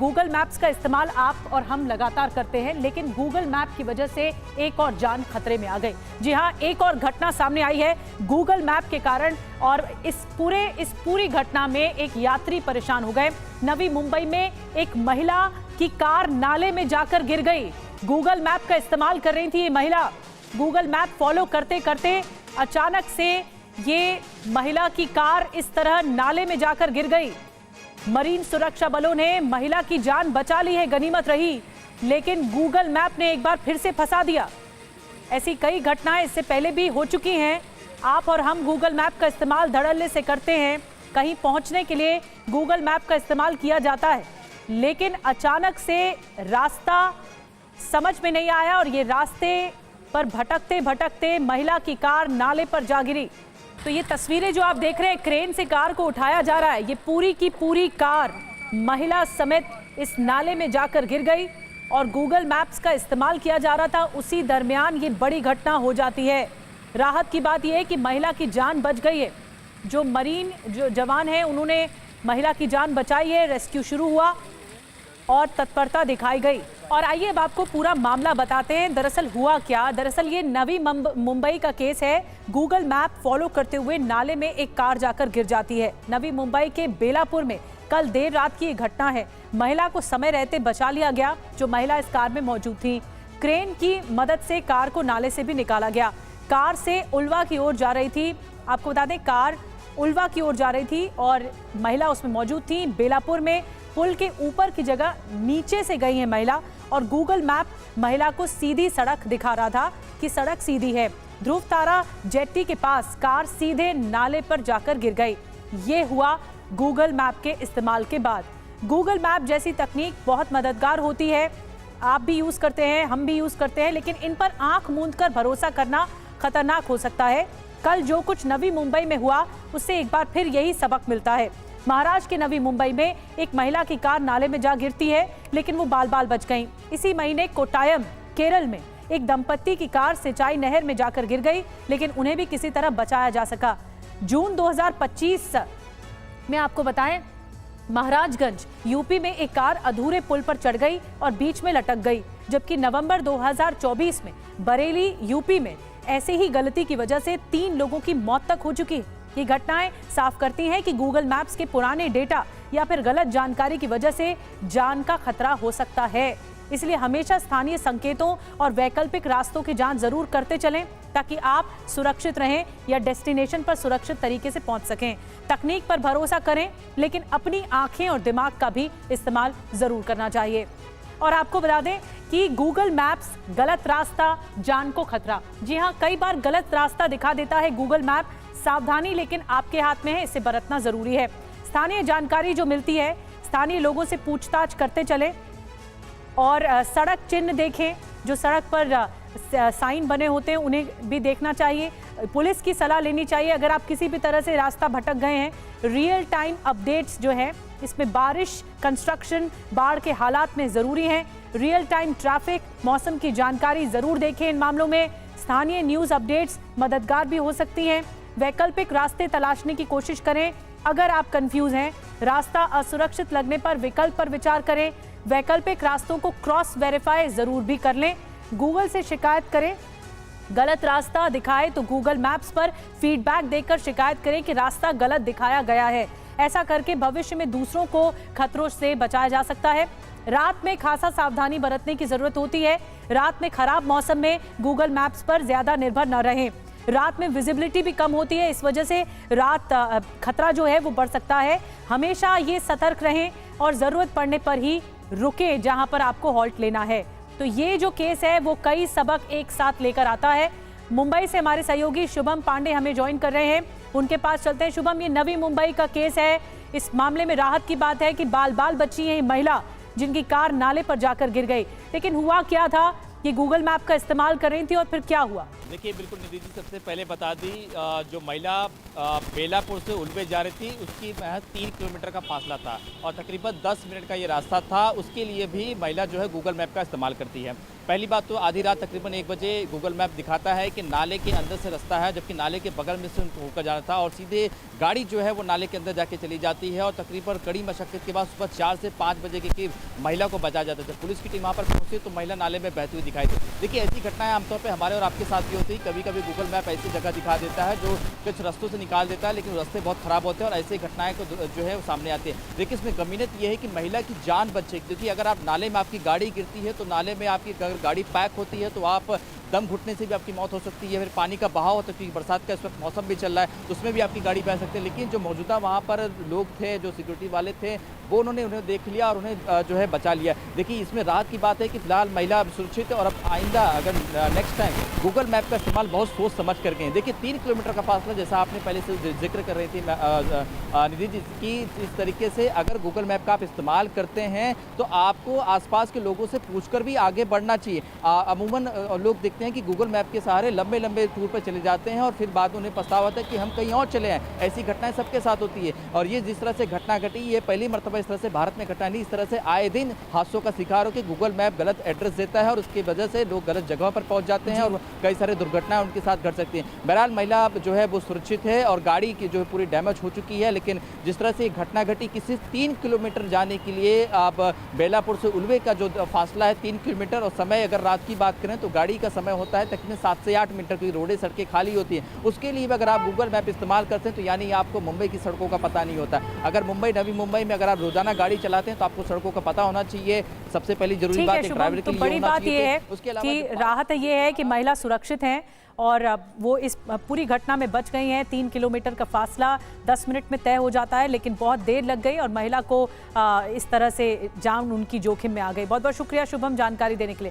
Google maps का इस्तेमाल आप और हम लगातार करते हैं, लेकिन गूगल मैप की वजह से एक और जान खतरे में आ गई। जी हाँ, एक और घटना सामने आई है गूगल मैप के कारण, और इस पूरी घटना में एक यात्री परेशान हो गए। नवी मुंबई में एक महिला की कार नाले में जाकर गिर गई। गूगल मैप का इस्तेमाल कर रही थी ये महिला। गूगल मैप फॉलो करते करते अचानक से ये महिला की कार इस तरह नाले में जाकर गिर गई। मरीन सुरक्षा बलों ने महिला की जान बचा ली है, गनीमत रही, लेकिन गूगल मैप ने एक बार फिर से फंसा दिया। ऐसी कई घटनाएं इससे पहले भी हो चुकी हैं। आप और हम गूगल मैप का इस्तेमाल धड़ल्ले से करते हैं, कहीं पहुंचने के लिए गूगल मैप का इस्तेमाल किया जाता है, लेकिन अचानक से रास्ता समझ में नहीं आया और ये रास्ते पर भटकते भटकते महिला की कार नाले पर जा गिरी। तो ये तस्वीरें जो आप देख रहे हैं, क्रेन से कार को उठाया जा रहा है, ये पूरी की पूरी कार महिला समेत इस नाले में जाकर गिर गई और गूगल मैप्स का इस्तेमाल किया जा रहा था। उसी दरमियान ये बड़ी घटना हो जाती है। राहत की बात यह है कि महिला की जान बच गई है। जो जवान हैं उन्होंने महिला की जान बचाई है, रेस्क्यू शुरू हुआ और तत्परता दिखाई गई। और आइए अब आपको पूरा मामला बताते हैं। दरअसल हुआ क्या, दरअसल ये नवी मुंबई का केस है। गूगल मैप फॉलो करते हुए नाले में एक कार जाकर गिर जाती है। नवी मुंबई के बेलापुर में कल देर रात की ये घटना है। महिला को समय रहते बचा लिया गया। जो महिला इस कार में मौजूद थी, क्रेन की मदद से कार को नाले से भी निकाला गया। कार से उल्वा की ओर जा रही थी। आपको बता दें, कार उल्वा की ओर जा रही थी और महिला उसमें मौजूद थी। बेलापुर में पुल के ऊपर की जगह नीचे से गई है महिला और गूगल मैप महिला को सीधी सड़क दिखा रहा था कि सड़क सीधी है। ध्रुव तारा जेट्टी के पास कार सीधे नाले पर जाकर गिर गई। ये हुआ गूगल मैप के इस्तेमाल के बाद। गूगल मैप जैसी तकनीक बहुत मददगार होती है। आप भी यूज करते हैं, हम भी यूज करते हैं, लेकिन इन पर आंख मूंद कर भरोसा करना खतरनाक हो सकता है। कल जो कुछ नवी मुंबई में हुआ, उससे एक बार फिर यही सबक मिलता है। महाराष्ट्र के नवी मुंबई में एक महिला की कार नाले में जा गिरती है, लेकिन वो बाल बाल बच गईं। इसी महीने कोट्टायम केरल में एक दंपत्ति की कार सिंचाई नहर में जाकर गिर गई, लेकिन उन्हें भी किसी तरह बचाया जा सका। जून 2025 में आपको बताएं, महाराजगंज यूपी में एक कार अधूरे पुल पर चढ़ गई और बीच में लटक गई, जबकि नवंबर 2024 में बरेली यूपी में ऐसे ही गलती की वजह से 3 लोगों की मौत तक हो चुकी है। ये घटनाएं साफ करती हैं कि गूगल मैप्स के पुराने डेटा या फिर गलत जानकारी की वजह से जान का खतरा हो सकता है। इसलिए हमेशा स्थानीय संकेतों और वैकल्पिक रास्तों की जांच जरूर करते चलें, ताकि आप सुरक्षित रहें या डेस्टिनेशन पर सुरक्षित तरीके से पहुंच सकें। तकनीक पर भरोसा करें, लेकिन अपनी आंखें और दिमाग का भी इस्तेमाल जरूर करना चाहिए। और आपको बता दें कि गूगल मैप्स गलत रास्ता, जान को खतरा। जी हाँ, कई बार गलत रास्ता दिखा देता है गूगल मैप। सावधानी लेकिन आपके हाथ में है, इसे बरतना जरूरी है। स्थानीय जानकारी जो मिलती है, स्थानीय लोगों से पूछताछ करते चले और सड़क चिन्ह देखें। जो सड़क पर साइन बने होते हैं उन्हें भी देखना चाहिए। पुलिस की सलाह लेनी चाहिए अगर आप किसी भी तरह से रास्ता भटक गए हैं। रियल टाइम अपडेट्स जो है, इसमें बारिश, कंस्ट्रक्शन, बाढ़ के हालात में ज़रूरी हैं। रियल टाइम ट्रैफिक, मौसम की जानकारी ज़रूर देखें। इन मामलों में स्थानीय न्यूज़ अपडेट्स मददगार भी हो सकती हैं। वैकल्पिक रास्ते तलाशने की कोशिश करें। अगर आप कंफ्यूज हैं, रास्ता असुरक्षित लगने पर विकल्प पर विचार करें। वैकल्पिक रास्तों को क्रॉस वेरीफाई जरूर भी कर लें। गूगल से शिकायत करें। गलत रास्ता दिखाए तो गूगल मैप्स पर फीडबैक देकर शिकायत करें कि रास्ता गलत दिखाया गया है। ऐसा करके भविष्य में दूसरों को खतरों से बचाया जा सकता है। रात में खासा सावधानी बरतने की जरूरत होती है। रात में खराब मौसम में गूगल मैप्स पर ज्यादा निर्भर न रहें। रात में विजिबिलिटी भी कम होती है, इस वजह से रात खतरा जो है वो बढ़ सकता है। हमेशा ये सतर्क रहें और ज़रूरत पड़ने पर ही रुकें जहां पर आपको हॉल्ट लेना है। तो ये जो केस है वो कई सबक एक साथ लेकर आता है। मुंबई से हमारे सहयोगी शुभम पांडे हमें ज्वाइन कर रहे हैं, उनके पास चलते हैं। शुभम, ये नवी मुंबई का केस है। इस मामले में राहत की बात है कि बाल बाल बची है महिला जिनकी कार नाले पर जाकर गिर गई, लेकिन हुआ क्या था? ये गूगल मैप का इस्तेमाल कर रही थी और फिर क्या हुआ? देखिए, बिल्कुल निधि जी, सबसे पहले बता दी, जो महिला बेलापुर से उल्वे जा रही थी उसकी महज 3 किलोमीटर का फासला था और तकरीबन 10 मिनट का ये रास्ता था। उसके लिए भी महिला जो है गूगल मैप का इस्तेमाल करती है। पहली बात तो आधी रात तकरीबन 1 बजे गूगल मैप दिखाता है कि नाले के अंदर से रास्ता है, जबकि नाले के बगल में से उनको होकर जाना था और सीधे गाड़ी जो है वो नाले के अंदर जाके चली जाती है और तकरीबन कड़ी मशक्कत के बाद सुबह 4 से 5 बजे के करीब महिला को बचाया जाता था। पुलिस की टीम वहाँ पर पहुंची तो महिला नाले में बहती हुई दिखाई दी। देखिए, ऐसी घटनाएं आमतौर पर हमारे और आपके साथ भी होती है। कभी कभी गूगल मैप ऐसी जगह दिखा देता है जो कुछ रस्तों से निकाल देता है, लेकिन रास्ते बहुत खराब होते हैं और ऐसी घटनाएं को जो है वो सामने आती है। देखिए, इसमें गमीनत ये है कि महिला की जान बचे, क्योंकि अगर आप नाले में आपकी गाड़ी गिरती है तो नाले में आपकी अगर गाड़ी पैक होती है तो आप दम घुटने से भी आपकी मौत हो सकती है। फिर पानी का बहाव होता है, क्योंकि बरसात का इस वक्त मौसम भी चल रहा है, तो उसमें भी आपकी गाड़ी बह सकती है। लेकिन जो मौजूदा वहाँ पर लोग थे, जो सिक्योरिटी वाले थे, वो उन्हें देख लिया और उन्हें जो है बचा लिया। देखिए, इसमें राहत की बात है कि फिलहाल महिला अब सुरक्षित है और अब आइंदा अगर नेक्स्ट टाइम गूगल मैप का इस्तेमाल बहुत सोच समझ कर गए। देखिए, 3 किलोमीटर का फासला, जैसा आपने पहले से जिक्र कर रही थी निधि जी की, इस तरीके से अगर गूगल मैप का आप इस्तेमाल करते हैं तो आपको आसपास के लोगों से पूछकर भी आगे बढ़ना चाहिए। अमूमन लोग देखते हैं कि गूगल मैप के सहारे लंबे लंबे टूर पर चले जाते हैं और फिर बाद में उन्हें पछतावा होता है कि हम कहीं और चले आए। ऐसी घटनाएं सबके साथ होती है और ये जिस तरह से घटना घटी, ये पहली मरतबा इस तरह से भारत में घटना नहीं। इस तरह से आए दिन हादसों का शिकार हो कि गूगल मैप गलत एड्रेस देता है और उसकी वजह से लोग गलत जगह पर पहुंच जाते हैं और कई सारे दुर्घटनाएं उनके साथ घट सकती हैं। बहरहाल महिला जो है वो सुरक्षित है और गाड़ी की जो है पूरी डैमेज हो चुकी है। लेकिन जिस तरह से घटना घटी, किसी 3 किलोमीटर जाने के लिए आप बेलापुर से उल्वे का जो फासला है 3 किलोमीटर, और समय अगर रात की बात करें तो गाड़ी का समय होता है तकरीबन 7 से 8 मिनट की। रोडें सड़कें खाली होती हैं, उसके लिए भी अगर आप गूगल मैप इस्तेमाल करते हैं तो यानी आपको मुंबई की सड़कों का पता नहीं होता। अगर मुंबई, नवी मुंबई में अगर आप रोजाना गाड़ी चलाते हैं तो आपको सड़कों का पता होना चाहिए। सबसे पहली जरूरी बात ड्राइवर के लिए बड़ी बात यह है कि राहत ये है कि महिला सुरक्षित हैं और वो इस पूरी घटना में बच गई हैं। 3 किलोमीटर का फासला 10 मिनट में तय हो जाता है, लेकिन बहुत देर लग गई और महिला को इस तरह से जान उनकी जोखिम में आ गई। बहुत बहुत शुक्रिया शुभम जानकारी देने के लिए।